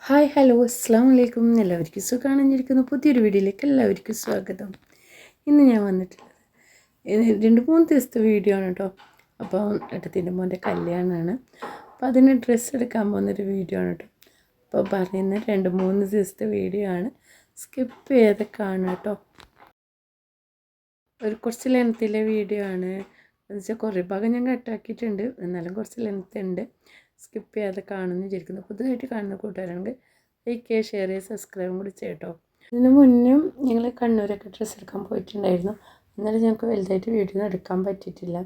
Hi hello അസ്സാം വലൈക്കും. എല്ലാവർക്കും സുഖമാണെന്നിരിക്കുന്ന പുതിയൊരു വീഡിയോയിലേക്ക് എല്ലാവർക്കും സ്വാഗതം. ഇന്ന് ഞാൻ വന്നിട്ടുള്ളത് 2-3 ദിവസത്തെ വീഡിയോ ആണ് കേട്ടോ. അപ്പോൾ ഏട്ടത്തിൻ്റെ മോൻ്റെ കല്യാണമാണ്. അപ്പോൾ അതിന് ഡ്രസ്സ് എടുക്കാൻ പോകുന്നൊരു വീഡിയോ ആണ് കേട്ടോ. അപ്പോൾ പറയുന്ന 2-3 ദിവസത്തെ വീഡിയോ ആണ്, സ്കിപ്പ് ചെയ്ത് കാണുക കേട്ടോ. കുറച്ച് ലെങ്ത്തിലെ വീഡിയോ ആണ് എന്ന് വെച്ചാൽ കുറേ ഭാഗം ഞാൻ കട്ടാക്കിയിട്ടുണ്ട്, എന്നാലും കുറച്ച് ലെങ്ത്ത് ഉണ്ട്. സ്കിപ്പ് ചെയ്യാതെ കാണുമെന്ന് വിചാരിക്കുന്നു. പുതുതായിട്ട് കാണുന്ന കൂട്ടുകാരാണെങ്കിൽ ലൈക്ക് ചെയ്യുക, ഷെയർ ചെയ്യുക, സബ്സ്ക്രൈബും കൂടി ചെയ്യട്ടോ. ഇതിന് മുന്നും ഞങ്ങൾ കണ്ണൂരൊക്കെ ഡ്രസ്സ് എടുക്കാൻ പോയിട്ടുണ്ടായിരുന്നു. എന്നാലും ഞങ്ങൾക്ക് വലുതായിട്ട് വീഡിയോ ഒന്നും എടുക്കാൻ പറ്റിയിട്ടില്ല.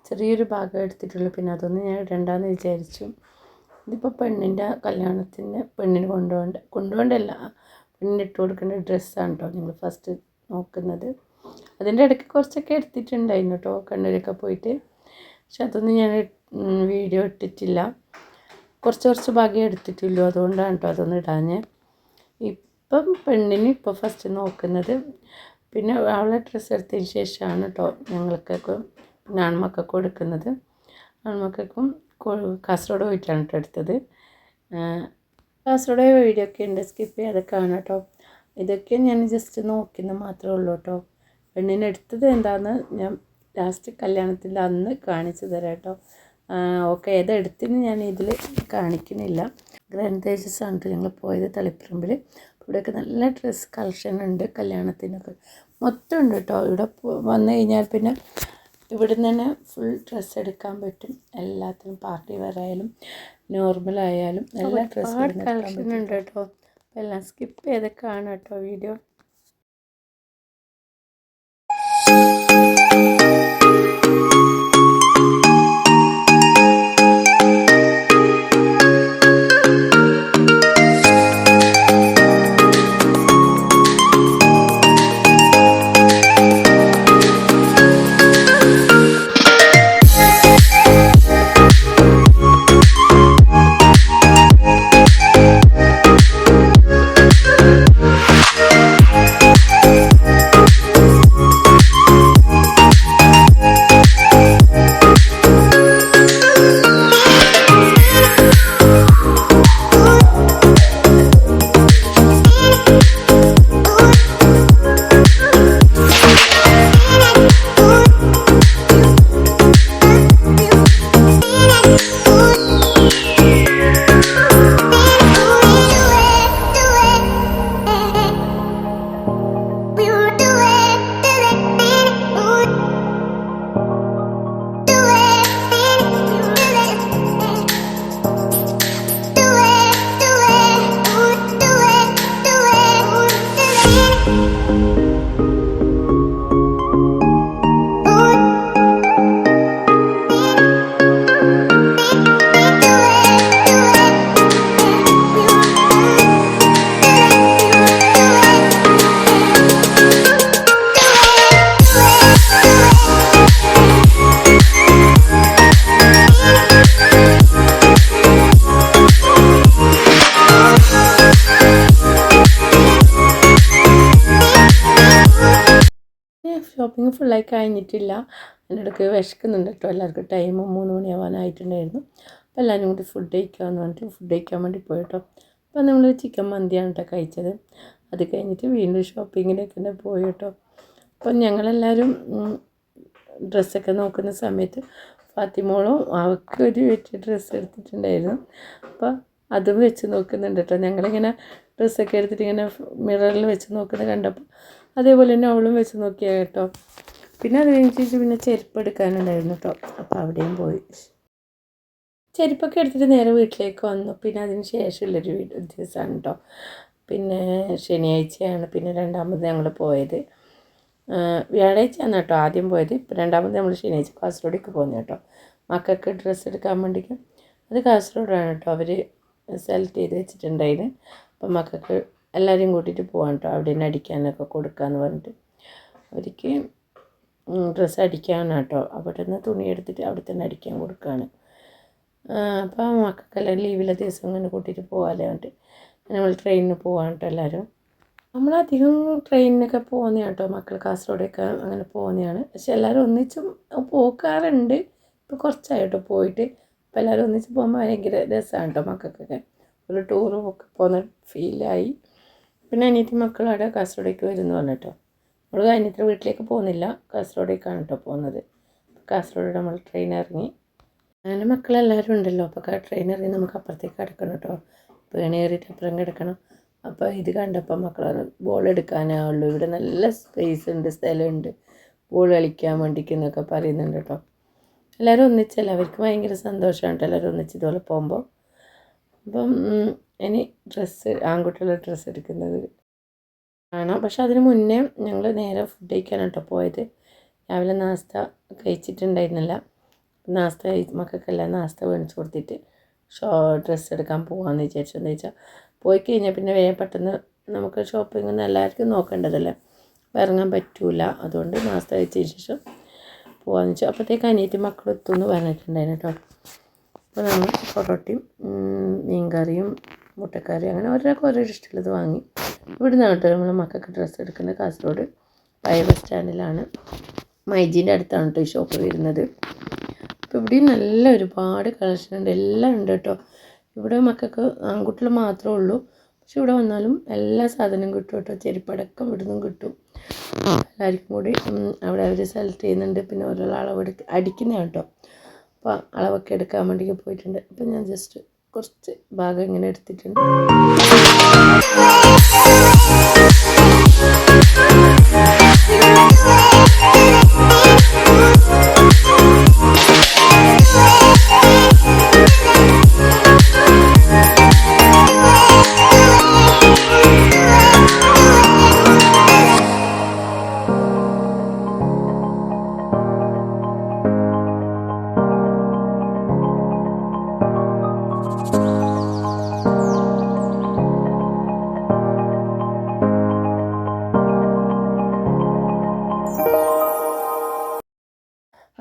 ചെറിയൊരു ഭാഗം എടുത്തിട്ടുള്ളൂ. പിന്നെ അതൊന്നും ഞാൻ ഇടണ്ടെന്ന് വിചാരിച്ചു. ഇതിപ്പോൾ പെണ്ണിൻ്റെ കല്യാണത്തിന് പെണ്ണിന് കൊണ്ടുപോകണ്ടല്ല, പെണ്ണിന് ഇട്ട് കൊടുക്കേണ്ട ഡ്രസ്സാണ് കേട്ടോ ഞങ്ങൾ ഫസ്റ്റ് നോക്കുന്നത്. അതിൻ്റെ ഇടയ്ക്ക് കുറച്ചൊക്കെ എടുത്തിട്ടുണ്ടായിരുന്നു കേട്ടോ കണ്ണൂരൊക്കെ പോയിട്ട്. പക്ഷെ അതൊന്നും ഞാൻ വീഡിയോ ഇട്ടിട്ടില്ല. കുറച്ച് ഭാഗ്യം എടുത്തിട്ടുള്ളൂ, അതുകൊണ്ടാണ് കേട്ടോ അതൊന്നും ഇടാഞ്ഞ്. ഇപ്പം പെണ്ണിന് ഇപ്പോൾ ഫസ്റ്റ് നോക്കുന്നത്. പിന്നെ അവളെ ഡ്രസ്സ് എടുത്തതിന് ശേഷമാണ് കേട്ടോ ഞങ്ങൾക്കൊക്കെ പിന്നെ ആൺമക്കൾക്ക് കൊടുക്കുന്നത്. ആൺമക്കൾക്കും കാസർഗോഡ് പോയിട്ടാണ് കേട്ടോ എടുത്തത്. കാസർഗോഡ് വീഡിയോ ഒക്കെ ഉണ്ട്, സ്കിപ്പ് ചെയ്യാതെ കാണാം കേട്ടോ. ഇതൊക്കെ ഞാൻ ജസ്റ്റ് നോക്കുന്നത് മാത്രമേ ഉള്ളൂ കേട്ടോ. പെണ്ണിന് എടുത്തത് എന്താണെന്ന് ഞാൻ ലാസ്റ്റ് കല്യാണത്തിൻ്റെ അന്ന് കാണിച്ചു തരാം കേട്ടോ. ഓക്കെ, ഏതെടുത്തിന് ഞാൻ ഇതിൽ കാണിക്കുന്നില്ല. ഗ്രാൻഡ് തേജസ് ആണ് കേട്ടോ ഞങ്ങൾ പോയത് തളിപ്പറമ്പിൽ. ഇവിടെയൊക്കെ നല്ല ഡ്രസ്സ് കളക്ഷൻ ഉണ്ട് കല്യാണത്തിനൊക്കെ, മൊത്തം ഉണ്ട് കേട്ടോ. ഇവിടെ വന്നു കഴിഞ്ഞാൽ പിന്നെ ഇവിടെ നിന്ന് തന്നെ ഫുൾ ഡ്രസ്സ് എടുക്കാൻ പറ്റും. എല്ലാത്തിനും പാർട്ടി വെയർ ആയാലും നോർമലായാലും എല്ലാ ഡ്രസ്സും കളക്ഷൻ ഉണ്ട് കേട്ടോ. എല്ലാം സ്കിപ്പ് ചെയ്ത് കാണാം കേട്ടോ വീഡിയോ. ഷോപ്പിംഗ് ഫുള്ളായി കഴിഞ്ഞിട്ടില്ല. അതിൻ്റെ ഇടയ്ക്ക് വിശക്കുന്നുണ്ട് കേട്ടോ. എല്ലാവർക്കും ടൈം 3 മണിയാവാനായിട്ടുണ്ടായിരുന്നു. അപ്പോൾ എല്ലാവരും കൂടി ഫുഡ് കഴിക്കാമെന്ന് പറഞ്ഞിട്ട് ഫുഡ് കഴിക്കാൻ വേണ്ടി പോയിട്ടോ. അപ്പോൾ നമ്മൾ ചിക്കൻ മന്തിയാണ് കേട്ടോ കഴിച്ചത്. അത് കഴിഞ്ഞിട്ട് വീണ്ടും ഷോപ്പിങ്ങിലേക്ക് തന്നെ പോയി കേട്ടോ. അപ്പം ഞങ്ങളെല്ലാവരും ഡ്രസ്സൊക്കെ നോക്കുന്ന സമയത്ത് ഫാത്തിമോളും അവൾക്ക് ഒരു വെച്ച് ഡ്രസ്സ് എടുത്തിട്ടുണ്ടായിരുന്നു. അപ്പോൾ അതും വെച്ച് നോക്കുന്നുണ്ട് കേട്ടോ. ഞങ്ങളിങ്ങനെ ഡ്രസ്സൊക്കെ എടുത്തിട്ട് ഇങ്ങനെ മിററിൽ വെച്ച് നോക്കുന്നത് കണ്ടപ്പോൾ അതേപോലെ തന്നെ അവളും വെച്ച് നോക്കിയാൽ കേട്ടോ. പിന്നെ അത് കഴിഞ്ഞിട്ട് പിന്നെ ചെരുപ്പ് എടുക്കാനുണ്ടായിരുന്നു കേട്ടോ. അപ്പോൾ അവിടെയും പോയി ചെരുപ്പൊക്കെ എടുത്തിട്ട് നേരെ വീട്ടിലേക്ക് വന്നു. പിന്നെ അതിന് ശേഷമുള്ളൊരു ദിവസമാണ് കേട്ടോ. പിന്നെ ശനിയാഴ്ചയാണ് പിന്നെ രണ്ടാമത് ഞങ്ങൾ പോയത്. വ്യാഴാഴ്ചയാണ് കേട്ടോ ആദ്യം പോയത്. ഇപ്പോൾ രണ്ടാമത് നമ്മൾ ശനിയാഴ്ച കാസർഗോഡേക്ക് പോകുന്നത് കേട്ടോ മക്കൾക്ക് ഡ്രസ്സ് എടുക്കാൻ വേണ്ടിയിട്ട്. അത് കാസർഗോഡാണ് കേട്ടോ അവർ സെലക്ട് ചെയ്ത് വെച്ചിട്ടുണ്ടായിരുന്നു. അപ്പം മക്കൾക്ക് എല്ലാവരെയും കൂട്ടിയിട്ട് പോകാൻ കേട്ടോ. അവിടെ നിന്ന് അടിക്കാനൊക്കെ കൊടുക്കാമെന്ന് പറഞ്ഞിട്ട് അവർക്ക് ഡ്രസ്സ് അടിക്കാനാണ് കേട്ടോ. അവിടെ നിന്ന് തുണി എടുത്തിട്ട് അവിടെ തന്നെ അടിക്കാൻ കൊടുക്കുകയാണ്. അപ്പോൾ മക്കൾക്കെല്ലാം ലീവിലെ ദിവസം ഇങ്ങനെ കൂട്ടിയിട്ട് പോകാമല്ലോ പറഞ്ഞിട്ട് നമ്മൾ ട്രെയിനിന് പോകാൻ കേട്ടോ എല്ലാവരും. നമ്മളധികം ട്രെയിനിനൊക്കെ പോകുന്നതാണ് കേട്ടോ. മക്കൾ കാസർഗോഡൊക്കെ അങ്ങനെ പോകുന്നതാണ്. പക്ഷെ എല്ലാവരും ഒന്നിച്ചും പോക്കാറുണ്ട്. ഇപ്പോൾ കുറച്ചായിട്ടോ പോയിട്ട്. അപ്പോൾ എല്ലാവരും ഒന്നിച്ച് പോകുമ്പോൾ ഭയങ്കര രസമാണ് കേട്ടോ മക്കൾക്കൊക്കെ. ഒരു ടൂറും ഒക്കെ പോകുന്ന ഫീലായി. പിന്നെ അനിയത്തി മക്കളവിടെ കാസർഗോഡേക്ക് വരുമെന്ന് പറഞ്ഞിട്ടോ. നമ്മൾ അനിയത്തിയുടെ വീട്ടിലേക്ക് പോകുന്നില്ല, കാസർഗോഡേക്കാണ് കേട്ടോ പോകുന്നത്. കാസർഗോഡ് നമ്മൾ ട്രെയിൻ ഇറങ്ങി. അങ്ങനെ മക്കളെല്ലാവരും ഉണ്ടല്ലോ. അപ്പോൾ ട്രെയിൻ ഇറങ്ങി നമുക്ക് അപ്പുറത്തേക്ക് കിടക്കണം കേട്ടോ. പേണേറിയിട്ട് അപ്പുറം കിടക്കണം. അപ്പോൾ ഇത് കണ്ടപ്പോൾ മക്കളാണ് ബോൾ എടുക്കാനേ ഉള്ളൂ, ഇവിടെ നല്ല സ്പേസ് ഉണ്ട്, സ്ഥലമുണ്ട്, ബോൾ കളിക്കാൻ വേണ്ടിക്കുന്നൊക്കെ പറയുന്നുണ്ട് കേട്ടോ. എല്ലാവരും ഒന്നിച്ചല്ല, അവർക്ക് ഭയങ്കര സന്തോഷമാണ് കേട്ടോ എല്ലാവരും ഒന്നിച്ച് ഇതുപോലെ പോകുമ്പോൾ. അപ്പം ഇനി ആൺകുട്ടികളുടെ ഡ്രസ്സ് എടുക്കുന്നത് കാണാം. പക്ഷെ അതിന് മുന്നേ ഞങ്ങൾ നേരെ ഫുഡ് കഴിക്കാനാണ് കേട്ടോ പോയത്. രാവിലെ നാസ്ത കഴിച്ചിട്ടുണ്ടായിരുന്നില്ല. നാസ്ത മക്കൾക്കെല്ലാം നാസ്ത മേടിച്ച് കൊടുത്തിട്ട് ഡ്രസ്സ് എടുക്കാൻ പോകാമെന്ന് വിചാരിച്ചു. എന്താ വെച്ചാൽ പോയി കഴിഞ്ഞാൽ പിന്നെ വേഗം പെട്ടെന്ന് നമുക്ക് ഷോപ്പിങ്ങൊന്നും എല്ലാവർക്കും നോക്കേണ്ടതല്ലേ, ഇറങ്ങാൻ പറ്റൂല. അതുകൊണ്ട് നാസ്ത കഴിച്ചതിന് ശേഷം പോകാമെന്ന് വെച്ചാൽ അപ്പോഴത്തേക്ക് അനിയത്തി മക്കളെത്തുമെന്ന് പറഞ്ഞിട്ടുണ്ടായിരുന്നു കേട്ടോ. അപ്പോൾ നമ്മൾ പൊറോട്ടയും മീൻകറിയും മുട്ടക്കറിയും അങ്ങനെ ഓരോക്കെ ഓരോ ഇഷ്ടമുള്ളത് വാങ്ങി. ഇവിടുന്ന് കേട്ടോ നമ്മൾ മക്കൾക്ക് ഡ്രസ്സ് എടുക്കുന്നത്. കാസർഗോഡ് പഴയ ബസ് സ്റ്റാൻഡിലാണ്, മൈജീൻ്റെ അടുത്താണ് കേട്ടോ ഈ ഷോപ്പ് വരുന്നത്. അപ്പോൾ ഇവിടെയും നല്ല ഒരുപാട് കളക്ഷൻ ഉണ്ട്, എല്ലാം ഉണ്ട് കേട്ടോ. ഇവിടെ മക്കൾക്ക് ആൺകുട്ടികൾ മാത്രമേ ഉള്ളൂ, പക്ഷെ ഇവിടെ വന്നാലും എല്ലാ സാധനവും കിട്ടും കേട്ടോ. ചെരുപ്പടക്കം ഇവിടുന്നും കിട്ടും. എല്ലാവർക്കും കൂടി അവിടെ അവർ സെലക്ട് ചെയ്യുന്നുണ്ട്. പിന്നെ ഓരോ അളവ് അടിക്കുന്നതാണ് കേട്ടോ. അപ്പോൾ അളവൊക്കെ എടുക്കാൻ വേണ്ടി പോയിട്ടുണ്ട്. അപ്പോൾ ഞാൻ ജസ്റ്റ് കുറച്ച് ഭാഗം ഇങ്ങനെ എടുത്തിട്ടുണ്ട്.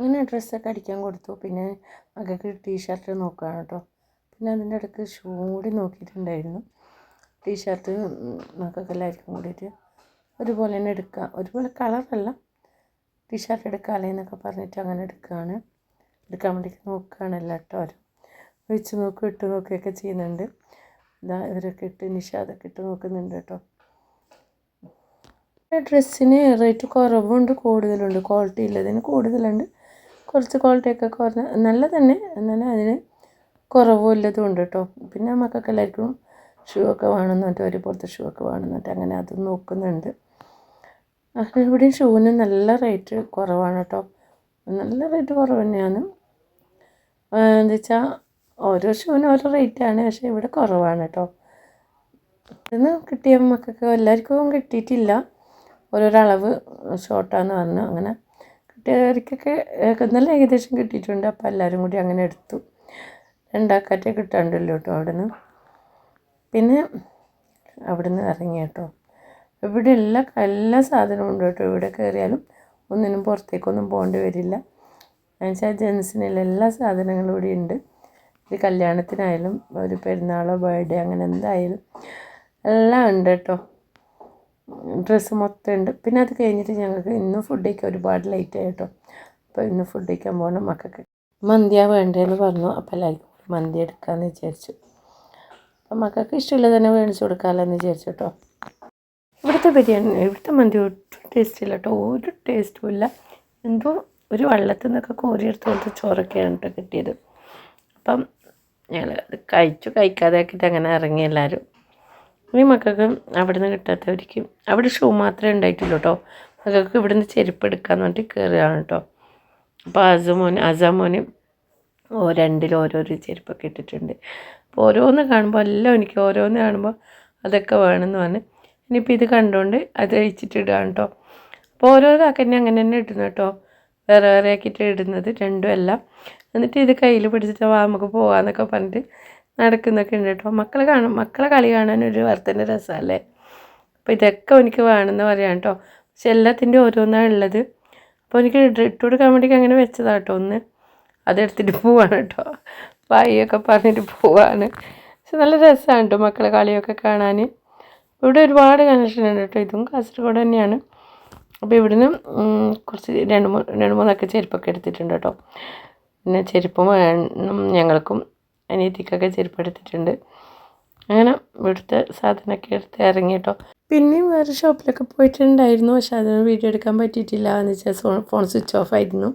അങ്ങനെ ഡ്രസ്സൊക്കെ അടിക്കാൻ കൊടുത്തു. പിന്നെ മകൾക്ക് ടീഷർട്ട് നോക്കുകയാണ് കേട്ടോ. പിന്നെ അതിൻ്റെ ഇടയ്ക്ക് ഷൂ കൂടി നോക്കിയിട്ടുണ്ടായിരുന്നു. ടീഷർട്ട് മക്കൾക്ക് എല്ലാവർക്കും കൂടിയിട്ട് ഒരുപോലെ തന്നെ എടുക്കുക, ഒരുപോലെ കളറല്ല, ടീഷർട്ട് എടുക്കാമല്ലേ എന്നൊക്കെ പറഞ്ഞിട്ട് അങ്ങനെ എടുക്കാൻ വേണ്ടി നോക്കുകയാണല്ലോ കേട്ടോ. അവർ വെച്ച് നോക്കും, ഇട്ട് നോക്കുകയൊക്കെ ചെയ്യുന്നുണ്ട്. ഇതാ ഇവരൊക്കെ നിഷാദൊക്കെ ഇട്ട് നോക്കുന്നുണ്ട് കേട്ടോ. ഡ്രസ്സിന് റേറ്റ് കുറവുണ്ട്, കൂടുതലുണ്ട്. ക്വാളിറ്റി ഉള്ളതിന് കൂടുതലുണ്ട്, കുറച്ച് ക്വാളിറ്റിയൊക്കെ കുറഞ്ഞ നല്ല തന്നെ, എന്നാലും അതിന് കുറവുള്ളതും ഉണ്ട് കേട്ടോ. പിന്നെ മക്കൾക്ക് എല്ലാവർക്കും ഷൂ ഒക്കെ വേണമെന്നിട്ട് ഒരുപോലത്തെ ഷൂ ഒക്കെ വേണമെന്നിട്ട് അങ്ങനെ അത് നോക്കുന്നുണ്ട്. അങ്ങനെ ഇവിടെയും ഷൂവിന് നല്ല റേറ്റ് കുറവാണ് കേട്ടോ. നല്ല റേറ്റ് കുറവ് തന്നെയാണ്. എന്താ വെച്ചാൽ ഓരോ ഷൂവിനും ഓരോ റേറ്റാണ്, പക്ഷേ ഇവിടെ കുറവാണ് കേട്ടോ. ഇന്ന് കിട്ടിയ മക്കൾക്ക് എല്ലാവർക്കും കിട്ടിയിട്ടില്ല, ഓരോരോ അളവ് ഷോർട്ടാന്ന് പറഞ്ഞു. അങ്ങനെ കിട്ടിയവർക്കൊക്കെ നല്ല ഏകദേശം കിട്ടിയിട്ടുണ്ട്. അപ്പോൾ എല്ലാവരും കൂടി അങ്ങനെ എടുത്തു. രണ്ടാക്കാറ്റേ കിട്ടാണ്ടല്ലോ കേട്ടോ അവിടെ നിന്ന്. പിന്നെ അവിടെ നിന്ന് ഇറങ്ങി കേട്ടോ. ഇവിടെ എല്ലാ സാധനവും ഉണ്ട് കേട്ടോ. ഇവിടെ കയറിയാലും ഒന്നിനും പുറത്തേക്കൊന്നും പോകേണ്ടി വരില്ല. എന്നുവെച്ചാൽ ജെൻസിനുള്ള എല്ലാ സാധനങ്ങളും ഇവിടെ ഉണ്ട്. ഒരു കല്യാണത്തിനായാലും ഒരു പെരുന്നാളോ ബർത്ത്ഡേ അങ്ങനെ എന്തായാലും എല്ലാം ഉണ്ട് കേട്ടോ. ഡ്രസ്സ് മൊത്തം ഉണ്ട്. പിന്നെ അത് കഴിഞ്ഞിട്ട് ഞങ്ങൾക്ക് ഇന്ന് ഫുഡ് കഴിക്കാൻ ഒരുപാട് ലേറ്റായി കേട്ടോ. അപ്പോൾ ഇന്ന് ഫുഡ് കഴിക്കാൻ പോകണം. മക്കൾക്ക് മന്തിയാണ് വേണ്ടതെന്ന് പറഞ്ഞു. അപ്പോൾ എല്ലാവർക്കും മന്തി എടുക്കാമെന്ന് വിചാരിച്ചു. അപ്പം മക്കൾക്ക് ഇഷ്ടമുള്ളത് തന്നെ മേടിച്ച് കൊടുക്കാമല്ലോ എന്ന് വിചാരിച്ചു കേട്ടോ. ഇവിടുത്തെ മന്തി ഒട്ടും ടേസ്റ്റ് ഇല്ല കേട്ടോ, ഒരു ടേസ്റ്റും ഇല്ല. എന്തോ ഒരു വെള്ളത്തിൽ നിന്നൊക്കെ കോരിയെടുത്ത് പോലത്തെ ചോറൊക്കെയാണ് കേട്ടോ കിട്ടിയത്. അപ്പം ഞങ്ങൾ അത് കഴിക്കാതെ ആക്കിയിട്ട് അങ്ങനെ ഇറങ്ങി എല്ലാവരും. ഈ മക്കൾക്ക് അവിടെ നിന്ന് കിട്ടാത്തവർക്ക് അവിടെ ഷൂ മാത്രമേ ഉണ്ടായിട്ടുള്ളൂ കേട്ടോ. മക്കൾക്ക് ഇവിടെ നിന്ന് ചെരുപ്പ് എടുക്കാമെന്ന് പറഞ്ഞിട്ട് കയറുകയാണ് കേട്ടോ. അപ്പോൾ അസാമോന് രണ്ടിലും ഓരോരോ ചെരുപ്പൊക്കെ ഇട്ടിട്ടുണ്ട്. അപ്പോൾ ഓരോന്ന് കാണുമ്പോൾ എല്ലാം എനിക്ക് ഓരോന്ന് കാണുമ്പോൾ അതൊക്കെ വേണമെന്ന് പറഞ്ഞ് ഇനിയിപ്പോൾ ഇത് കണ്ടുകൊണ്ട് അത് കഴിച്ചിട്ടിടുകയാണ് കേട്ടോ. അപ്പോൾ ഓരോരോ ആക്കന്നെ അങ്ങനെ തന്നെ ഇടുന്നു കേട്ടോ, വേറെ വേറെ ആക്കിയിട്ട് ഇടുന്നത് രണ്ടും എല്ലാം. എന്നിട്ട് ഇത് കയ്യിൽ പിടിച്ചിട്ട് നമുക്ക് പോകാമെന്നൊക്കെ പറഞ്ഞിട്ട് നടക്കുന്നൊക്കെ ഉണ്ട് കേട്ടോ. മക്കളെ കളി കാണാൻ ഒരു വർത്തൻ്റെ രസമല്ലേ. അപ്പോൾ ഇതൊക്കെ എനിക്ക് വേണമെന്ന് പറയാം കേട്ടോ. പക്ഷെ എല്ലാത്തിൻ്റെ ഓരോന്നാണ് ഉള്ളത്. അപ്പോൾ എനിക്ക് ഇട്ട് കൊടുക്കാൻ വേണ്ടിയിട്ട് അങ്ങനെ വെച്ചതാണ് കേട്ടോ. ഒന്ന് അതെടുത്തിട്ട് പോവാണ് കേട്ടോ, ബായിയൊക്കെ പറഞ്ഞിട്ട് പോവാണ്. പക്ഷെ നല്ല രസമാണ് കേട്ടോ മക്കളെ കളിയൊക്കെ കാണാൻ. ഇവിടെ ഒരുപാട് കണക്ഷൻ ഉണ്ട് കേട്ടോ. ഇതും കാസർഗോഡ് തന്നെയാണ്. അപ്പോൾ ഇവിടുന്ന് കുറച്ച് രണ്ട് മൂന്നൊക്കെ ചെരുപ്പൊക്കെ എടുത്തിട്ടുണ്ട് കേട്ടോ. പിന്നെ ചെരുപ്പും വേണം ഞങ്ങൾക്കും അനിയത്തിക്കൊക്കെ ചെരുപ്പ് എടുത്തിട്ടുണ്ട്. അങ്ങനെ ഇവിടുത്തെ സാധനമൊക്കെ എടുത്ത് ഇറങ്ങി കേട്ടോ. പിന്നെയും വേറെ ഷോപ്പിലൊക്കെ പോയിട്ടുണ്ടായിരുന്നു, പക്ഷെ അതൊന്നും വീഡിയോ എടുക്കാൻ പറ്റിയിട്ടില്ല എന്ന് വെച്ചാൽ ഫോൺ സ്വിച്ച് ഓഫ് ആയിരുന്നു.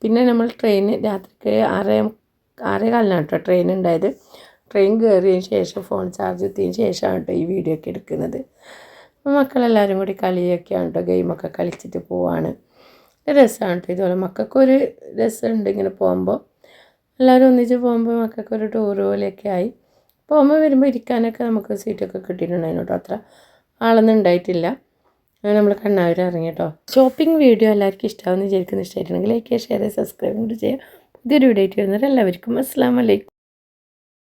പിന്നെ നമ്മൾ ട്രെയിന് രാത്രിക്ക് 6:15 കേട്ടോ ട്രെയിൻ ഉണ്ടായത്. ട്രെയിൻ കയറിയതിന് ശേഷം ഫോൺ ചാർജ് എത്തിയതിന് ശേഷമാണ് കേട്ടോ ഈ വീഡിയോ ഒക്കെ എടുക്കുന്നത്. മക്കളെല്ലാവരും കൂടി കളിയൊക്കെയാണ് കേട്ടോ, ഗെയിമൊക്കെ കളിച്ചിട്ട് പോവാണ്. രസമാണ് കേട്ടോ. ഇതുപോലെ മക്കൾക്കൊരു രസമുണ്ട് ഇങ്ങനെ പോകുമ്പോൾ, എല്ലാവരും ഒന്നിച്ച് പോകുമ്പോൾ മക്കൾക്കൊരു ടൂർ പോലെയൊക്കെ ആയി. പോകുമ്പോൾ വരുമ്പോൾ ഇരിക്കാനൊക്കെ നമുക്ക് സീറ്റൊക്കെ കിട്ടിയിട്ടുണ്ടായിരുന്നു കേട്ടോ. അത്ര ആളൊന്നും ഉണ്ടായിട്ടില്ല. അങ്ങനെ നമ്മൾ കണ്ണാവൂർ ഇറങ്ങി കേട്ടോ. ഷോപ്പിംഗ് വീഡിയോ എല്ലാവർക്കും ഇഷ്ടമാവുമെന്ന് വിചാരിക്കുന്നു. ഇഷ്ടമായിട്ടുണ്ടെങ്കിൽ ലൈക്ക് ചെയ്യുക, ഷെയർ ചെയ്യുക, സബ്സ്ക്രൈബ് കൂടി ചെയ്യുക. പുതിയൊരു വീഡിയോ ആയിട്ട് വരുന്നവരെല്ലാവർക്കും അസ്സലാമു അലൈക്കും.